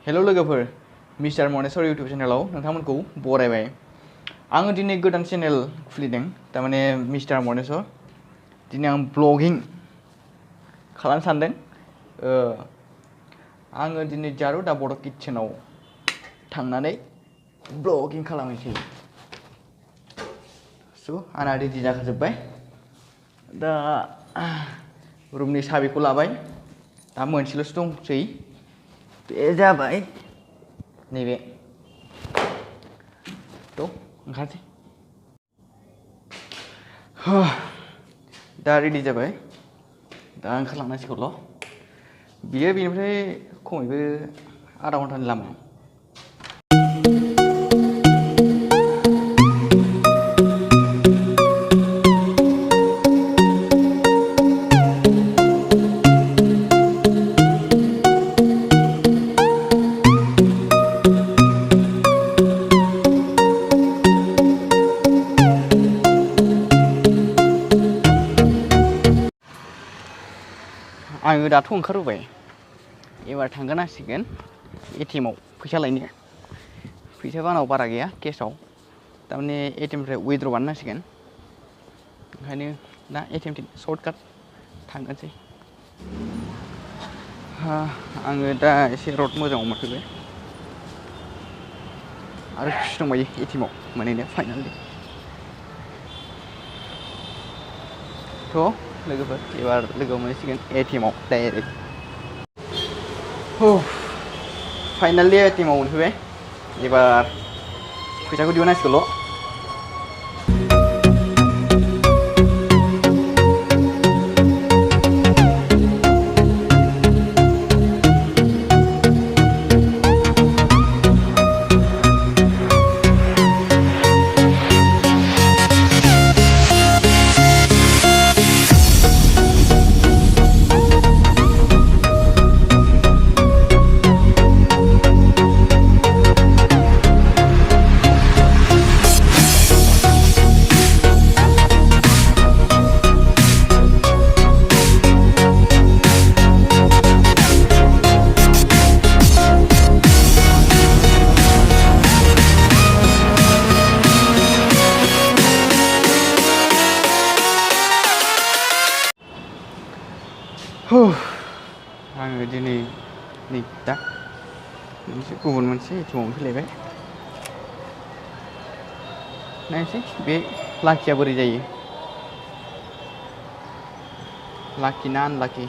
Hello लोगोफोर mister Maneswar YouTube चेनेलाव नोंथांमोनखौ बरायबाय। आङो दिनै गोदान चेनेल खुलिदों तारमाने मिस्टार मनेश्वर। दिनै आं ब्लगिं खालामनो सानदों। आङो दिनै जारु दा बड' किटचेनाव थांनानै ब्लगिं खालामनोसै। आंना रेडि जाखाजोब्बाय। दा रुमनि साबिखौ लाबाय। दा मोनसेल'सो दंसै। बे जाबाय नैबे ओंखारसै। दा रेडि जाबाय। दा ओंखारलांनांसिगौल'। बियो बेनिफ्राय खमैबो आधा घन्टानि लामा। आङो दाथ' ओंखारबोबाय। एबार थांगोन नांसिगोन एटिएमआव फैसा लायनो। फैसाबो आंनाव बारा गैया केसआव। तारमाने एटिएमनिफ्राय उइथड्र बानायनांसिगोन। ओंखायनो दा एटिएम सर्टकाट थांगोनसै। आङो दा एसे रड मोजाङाव मोनफैबाय। आरो खुसि दंबायो एटिएमआव मोनहैनो फाइनालि। लोगोफोर एबार लोगो मोनहैसिगोन एटिएमआव डाइरेक्ट। फाइनालि एटिएमआव मोनफैबाय। एबार फैसाखौ दिहुननांसिगौल'। आङो दिनै दा गुबुन मोनसे एटिएमआव मोनफैलायबाय। नायनोसै बे लाकिया बोरै जायो। लाकि ना आनलाकि।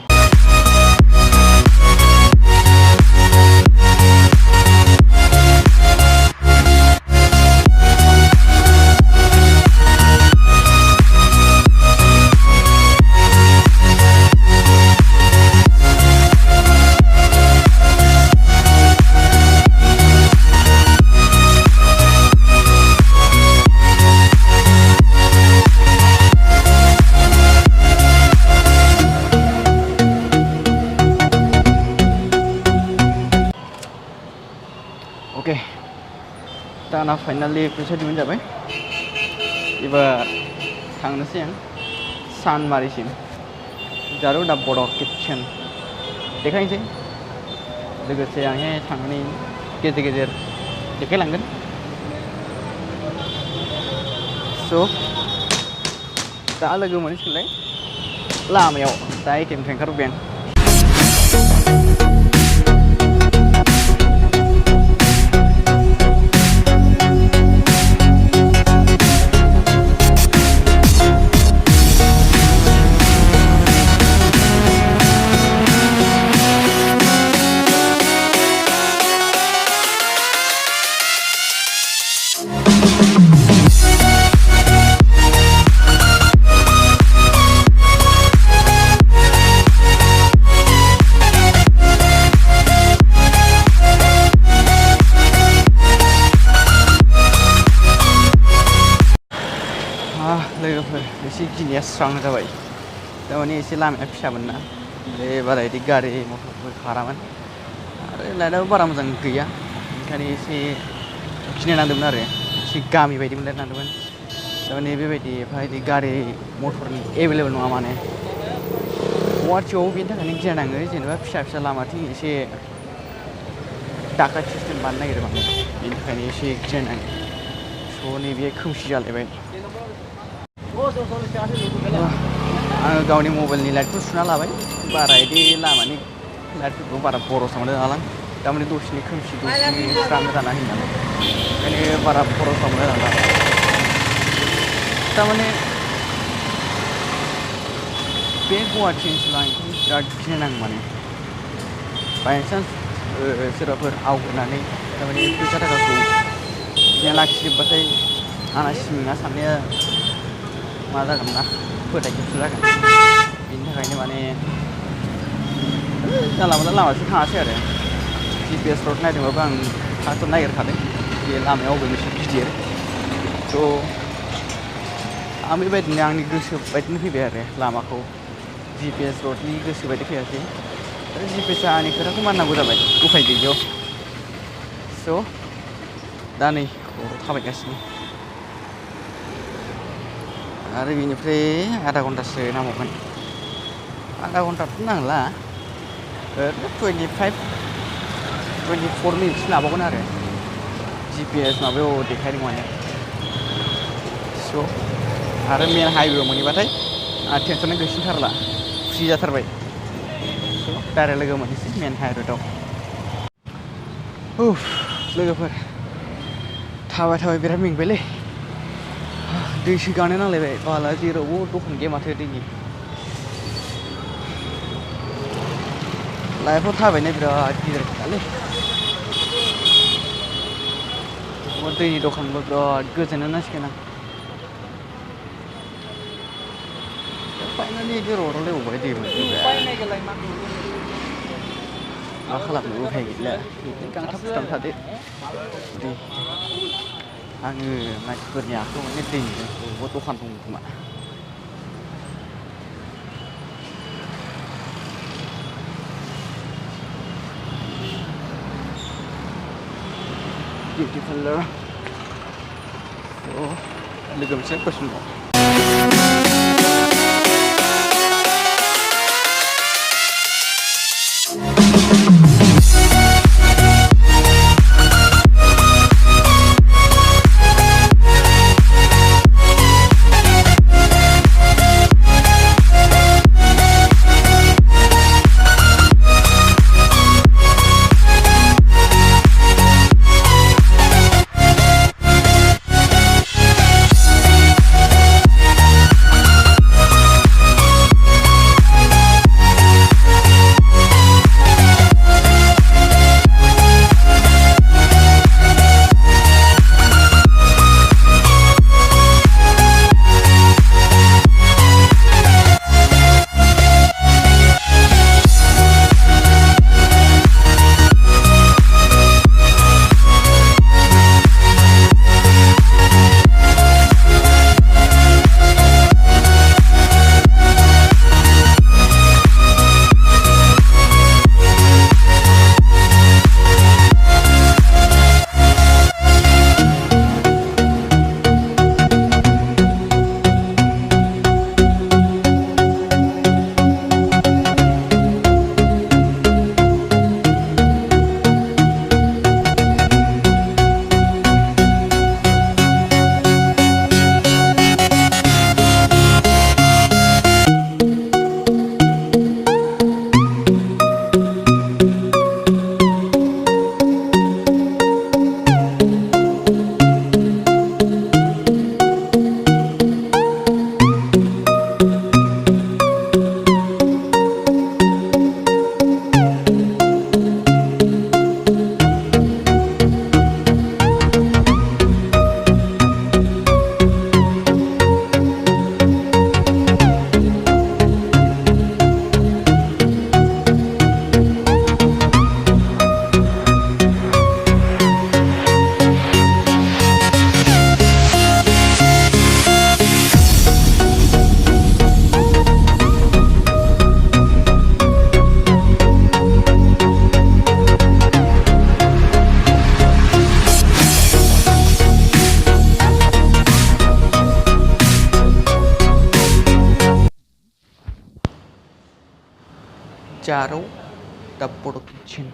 ओके दाना फाइनालि फैसा दिहुन जाबाय। एबार थांनोसै आं सानमारिसिम जारु दा बड' किटचेन देखायनोसै। लोगोसे आंहाय थांनानै गेजेर गेजेर देखायलांगोन। दा लोगो मोनहैसिगोनलाय लामायाव। दा एटिएमनिफ्राय ओंखारबोबाय आं। लोगोफोर एसे गिनाया स्रां जाबाय। तारमाने एसे लामाया फिसामोन ना। बारा बिदि गारि मटरबो खारामोन। आरो लाइटआबो बारा मोजां गैया। ओंखायनो एसे गिनाय नांदोंमोन आरो। एसे गामि बायदि मोनलाय नांदोंमोन। तारमाने बेबायदि एफा बिदि गारि मटरनि एभेलेबल नङा माने। गुवाहाटियाव बेनि थाखायनो गिनाय नाङो जेनेबा फिसा फिसा लामाथिं एसे डाकात सिस्टेम बानायनो नागिरो माने बेनि थाखायनो एसे गिनां स' नैबे खोमसि जालायबाय आङो गावनि मबाइलनि लाइटखौ सुना लाबाय बारा इदि लामानि लाइटफोरखौ बारा बर'स मोनदों नालाय तारमाने दसेनि खोमसि दसेनि स्रां जाना होयो नालाय ओंखायनो बारा बर'स मोनदों नालाय तारमाने बे गुवाहाटि ओनसोलाव आं बिराद गिनां माने बायचान्स सोरबाफोर आवग्रिनानै तारमाने फैसा थाखाखौ बिदिनो लाखिजोब्बाथाय आंना सिमाङा साननाया मा जागोन ना फोथायखेबस जागोन बेनि थाखायनो माने जानला मोनला लामाजों थाङासै आरो GPS रड नायदोंबाबो आं फार्स्टआव नागिरखादों बे लामाया अबे मोनसे गिदिर थ' आं बेबायदिनो आंनि गोसो बायदिनो फैबाय आरो लामाखौ GPS रडनि गोसो बायदि फैयासै आरो GPSआ आंनि खोथाखौ मानिनांगौ जाबाय उफाय गैयैयाव स' दा नै खर' थाबायगासिनो आरो बेनिफ्राय आधा घन्टासो नांबावगोन आधा घन्टाथ' नांला ओरैनो 24 मिनिटसो लाबावगोन आरो GPS माबायाव देखायदों माने स' आरो मेन हाइवेआव मोनहैबाथाय आंहा टेनसना गैसिनथारला फ्रि जाथारबाय स' डाइरेक्ट लोगो मोनहैसै मेन हाइरडआव लोगोफोर थाबाय थाबाय बिराद मेंबायलै दैसो गांनो नांलायबाय बाला जेरावबो दखान गैया माथो दैनि लाइफआव थाबायनाया बिराद गिदिर खोथालै दैनि दखानबो बिराद गोजोननो नांसिगोन आं फाइनालि बिदि रडआवलायबावबाय दै मोनफैबाय मा खालामनो उफाय गैला बिदिनो गांथाब फुथाब थादो दै आङो मानसिफोरनि आखायाव माने दैनि बबेबा दखान दं खोमा बिउटिफुल लोगो मोनसे कुइसन दं Zarwo, the production.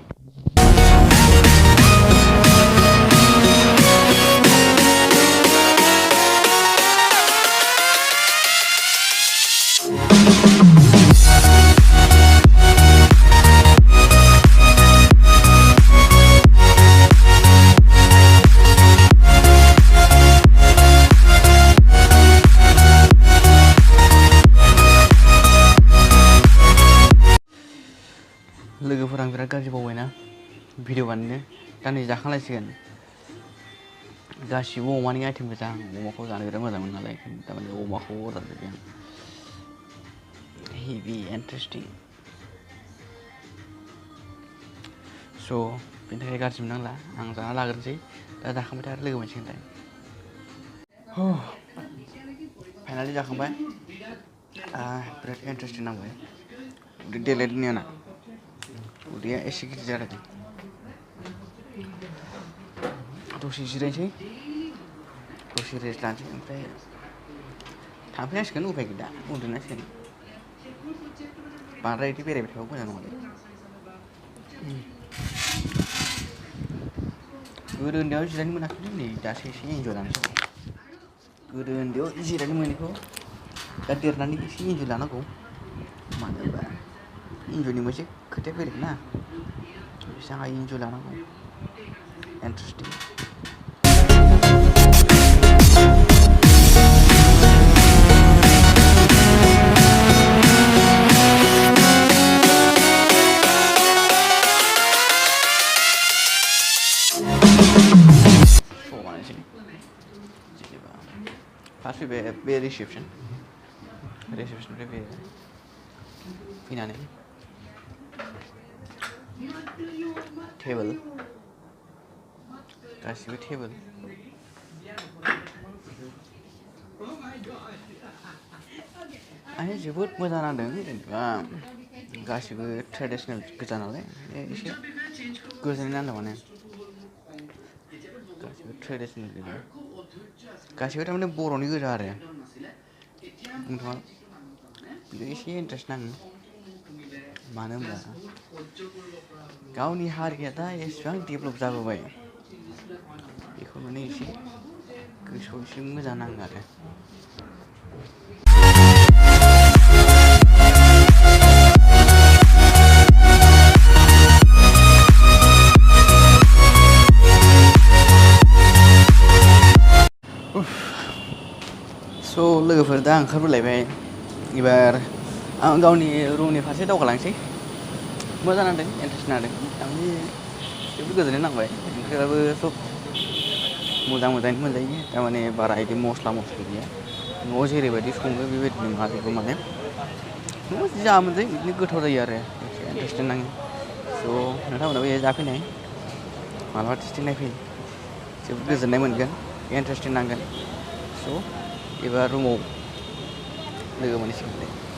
गाज्रि बावबायना भिडिअ बानायनो दा नै जाखांलायसिगोन गासिबो अमानि आइटेम गोजा आं अमाखौ जानो बिराद मोजां मोनो नालाय थारमाने अमाखौ अर्डार होबाय आं हेभि इन्टारेस्टिं स' बेनि थाखाय गाज्रि मोननांला आं जाना लाग्रोनोसै दा जाखांबाय आरो लोगो मोनसिगोन फाइनालि जाखांबाय बिराद इन्टारेस्टिं नांबाय उदै देलायदों आंना उदैया एसे गिदिर जादों दसे जिरायनोसै दसे रेस्ट लानोसै ओमफ्राय थांफिनांसिगोन उफाय गैला उन्दुनांसिगोन बांद्राय बिदि बेरायबाय थाबाबो मोजां नङालै गोदो उन्दैयाव जिरायनो मोनाखैलै नै दासो एसे इन्जय लानोसै गोदो उन्दैयाव जिरायनो मोनैखौ दा देरनानै एसे इन्जय लानांगौ मानो होनबा इन्जयनि मोनसे खोथाया फैदों ना बेसेबां हायो इन्जय लानांगौ इन्टारेस्टिं जेनेबा फार्स्ट फैबाय बे रिसेपसननिफ्राय फैनानै टेबोल गासिबो टेबोल आंनि जोबोद मोजां नांदों जेनेबा गासिबो ट्रेडिसनेल गोजा नालाय एसे गोजोननाय नांदों माने गासिबो ट्रेडिसनेल गोजा गासिबो थारमाने बर'नि गोजा आरो नोंथाङा बेयो एसे इन्टारेस्ट नाङो मानो होनबा गावनि हारिया दा एसेबां डेभेलप जाबोबाय बेखौ माने एसे गोसोआव एसे मोजां नाङो आरो स' लोगोफोर दा ओंखारबोलायबाय एबार आं गावनि रुमनि फारसे दावगालांसै मोजां नांदों इन्टारेस्ट नांदों थारमाने जोबोद गोजोननाय नांबाय ओंख्रियाबो सब मोजाङैनो मोनजायो थारमाने बारा बिदि मस्ला मस्लि गैया न'आव जेरैबायदि सङो बेबायदिनो माजोबो माने न'आव जा मोनजायो बिदिनो गोथाव जायो आरो एसे इन्टारेस्टिं नाङो स' नोंथांमोनाबो जाफैनाय मालाबा टेस्टिं नायफै जोबोद गोजोननाय मोनगोन इन्टारेस्टिं नांगोन स' एबार रुमाव लोगो मोनहैसिगोन